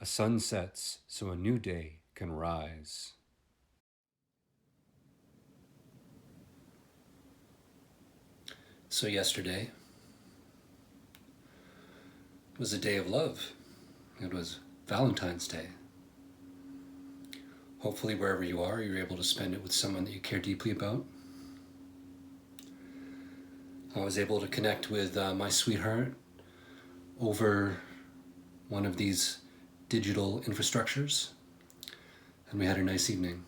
A sun sets so a new day can rise. So yesterday was a day of love. It was Valentine's Day. Hopefully wherever you are, you're able to spend it with someone that you care deeply about. I was able to connect with my sweetheart over one of these digital infrastructures, and we had a nice evening.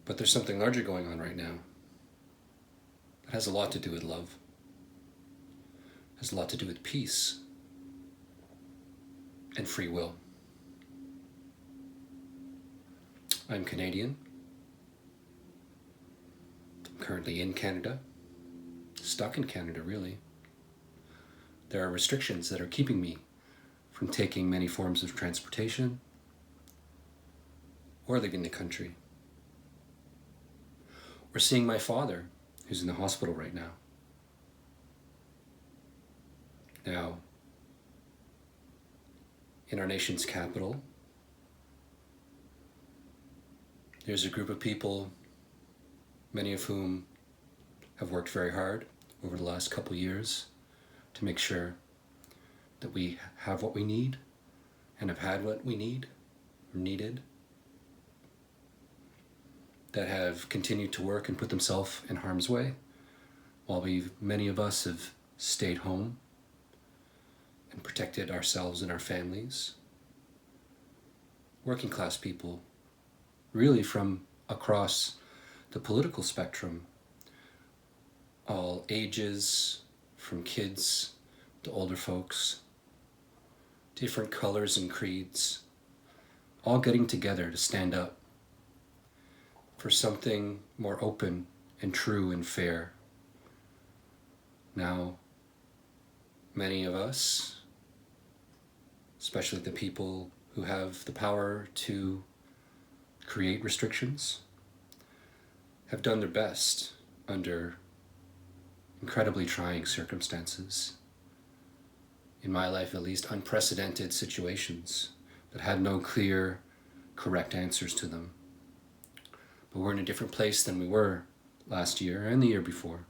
But there's something larger going on right now. It has a lot to do with love. It has a lot to do with peace and free will. I'm Canadian. I'm currently in Canada. Stuck in Canada, really. There are restrictions that are keeping me from taking many forms of transportation or leaving the country. Or seeing my father, who's in the hospital right now. Now, in our nation's capital, there's a group of people, many of whom have worked very hard over the last couple years to make sure that we have what we need and have had what we need or needed, that have continued to work and put themselves in harm's way while many of us have stayed home and protected ourselves and our families. Working class people, really from across the political spectrum, all ages, from kids to older folks, different colors and creeds, all getting together to stand up for something more open and true and fair. Now, many of us, especially the people who have the power to create restrictions, have done their best under incredibly trying circumstances. In my life, at least, unprecedented situations that had no clear, correct answers to them. But we're in a different place than we were last year and the year before.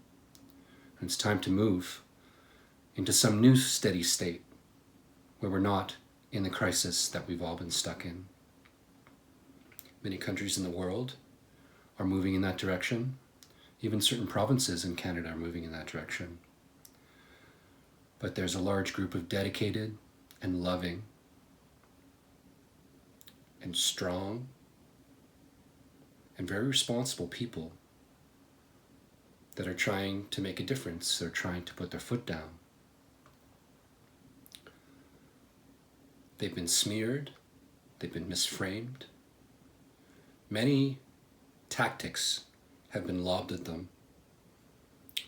And it's time to move into some new steady state where we're not in the crisis that we've all been stuck in. Many countries in the world are moving in that direction. Even certain provinces in Canada are moving in that direction. But there's a large group of dedicated and loving and strong and very responsible people that are trying to make a difference. They're trying to put their foot down. They've been smeared. They've been misframed. Many tactics have been lobbed at them.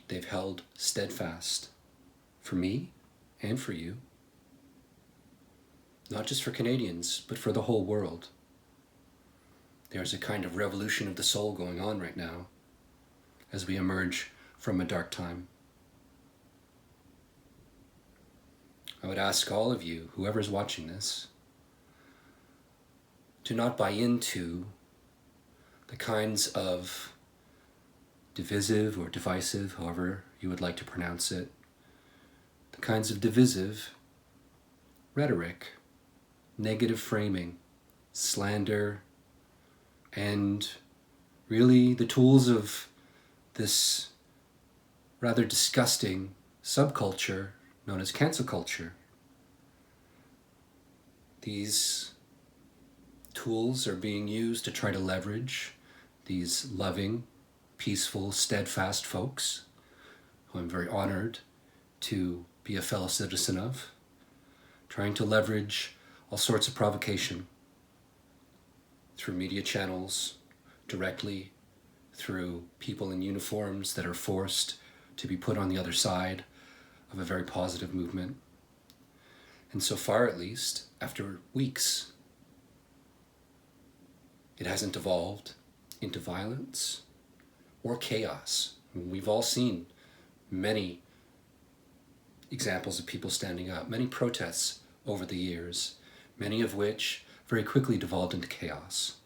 They've held steadfast for me and for you. Not just for Canadians, but for the whole world. There's a kind of revolution of the soul going on right now as we emerge from a dark time. I would ask all of you, whoever's watching this, to not buy into the kinds of divisive or divisive, however you would like to pronounce it, the kinds of divisive rhetoric, negative framing, slander, and really the tools of this rather disgusting subculture known as cancel culture. These tools are being used to try to leverage these loving, peaceful, steadfast folks, who I'm very honored to be a fellow citizen of, trying to leverage all sorts of provocation through media channels, directly through people in uniforms that are forced to be put on the other side of a very positive movement. And so far, at least, after weeks, it hasn't evolved into violence or chaos. We've all seen many examples of people standing up, many protests over the years, many of which very quickly devolved into chaos.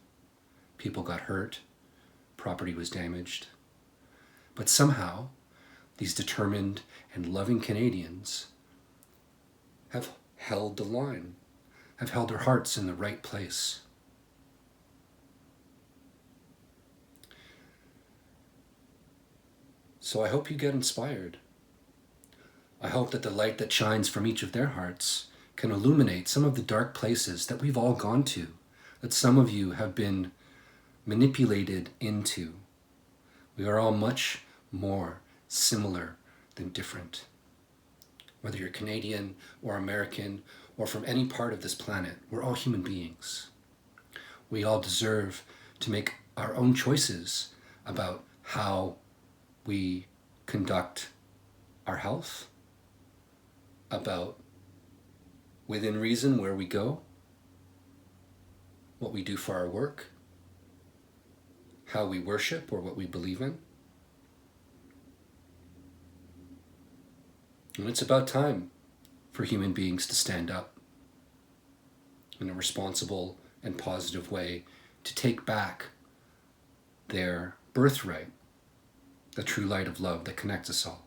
People got hurt, property was damaged. But somehow, these determined and loving Canadians have held the line, have held their hearts in the right place. So I hope you get inspired. I hope that the light that shines from each of their hearts can illuminate some of the dark places that we've all gone to, that some of you have been manipulated into. We are all much more similar than different. Whether you're Canadian or American or from any part of this planet, we're all human beings. We all deserve to make our own choices about how we conduct our health, about within reason where we go, what we do for our work, how we worship or what we believe in. And it's about time for human beings to stand up in a responsible and positive way to take back their birthright, the true light of love that connects us all.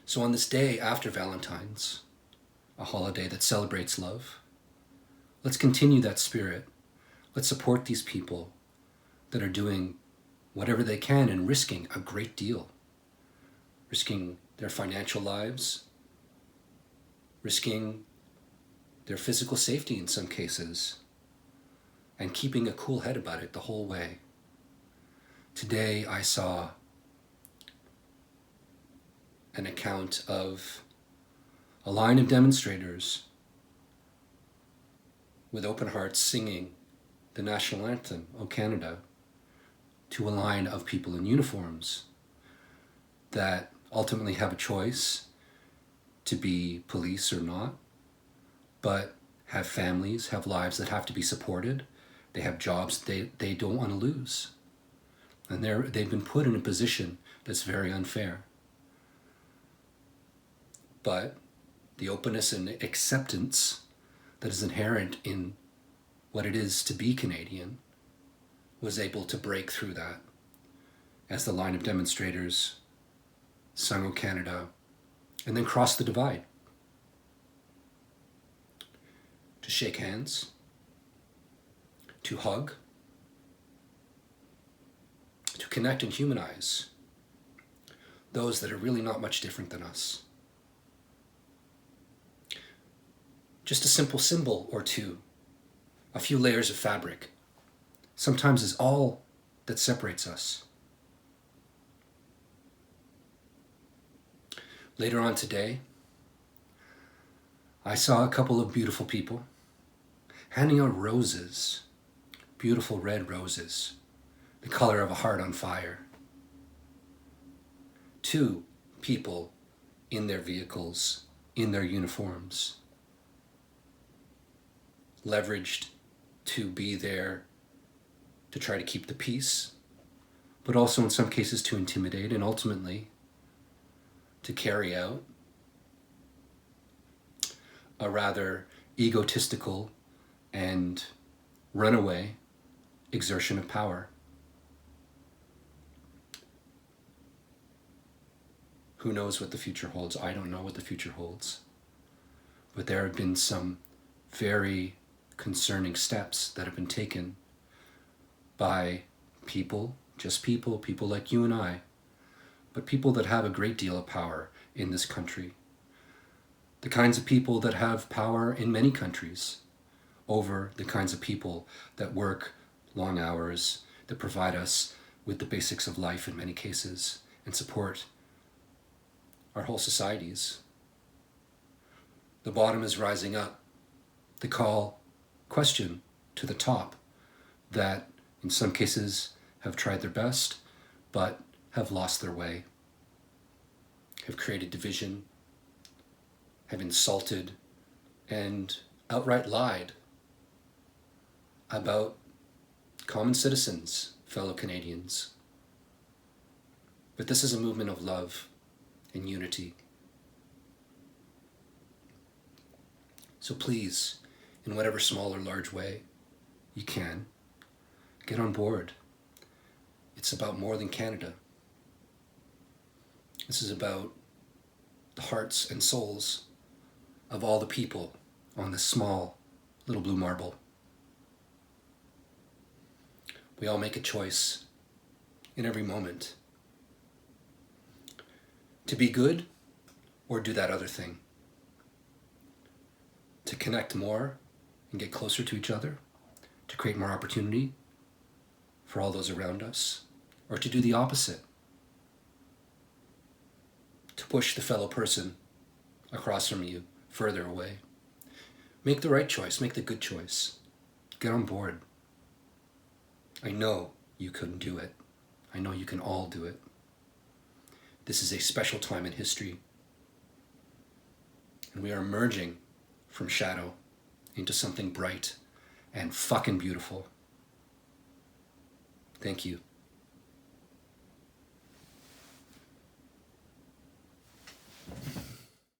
So on this day after Valentine's, a holiday that celebrates love, let's continue that spirit. Let's support these people that are doing whatever they can and risking a great deal. Risking their financial lives, risking their physical safety in some cases, and keeping a cool head about it the whole way. Today I saw an account of a line of demonstrators with open hearts singing the national anthem of Canada to a line of people in uniforms that ultimately have a choice to be police or not, but have families, have lives that have to be supported. They have jobs they don't want to lose. And they've been put in a position that's very unfair. But the openness and acceptance that is inherent in what it is to be Canadian was able to break through that as the line of demonstrators sung O Canada and then crossed the divide to shake hands, to hug, to connect and humanize those that are really not much different than us. Just a simple symbol or two, a few layers of fabric, sometimes is all that separates us. Later on today, I saw a couple of beautiful people handing out roses, beautiful red roses, the color of a heart on fire. Two people in their vehicles, in their uniforms, leveraged to be there to try to keep the peace, but also in some cases to intimidate and ultimately to carry out a rather egotistical and runaway exertion of power. Who knows what the future holds? I don't know what the future holds. But there have been some very concerning steps that have been taken by people, just people like you and I, but people that have a great deal of power in this country. The kinds of people that have power in many countries over the kinds of people that work long hours, that provide us with the basics of life in many cases, and support our whole societies. The bottom is rising up. The question to the top that in some cases have tried their best but have lost their way, have created division, have insulted and outright lied about common citizens, fellow Canadians. But this is a movement of love and unity. So please, in whatever small or large way you can, get on board. It's about more than Canada. This is about the hearts and souls of all the people on this small little blue marble. We all make a choice in every moment to be good or do that other thing, to connect more and get closer to each other, to create more opportunity for all those around us, or to do the opposite, to push the fellow person across from you further away. Make the right choice, make the good choice. Get on board. I know you couldn't do it. I know you can all do it. This is a special time in history, and we are emerging from shadow into something bright and fucking beautiful. Thank you.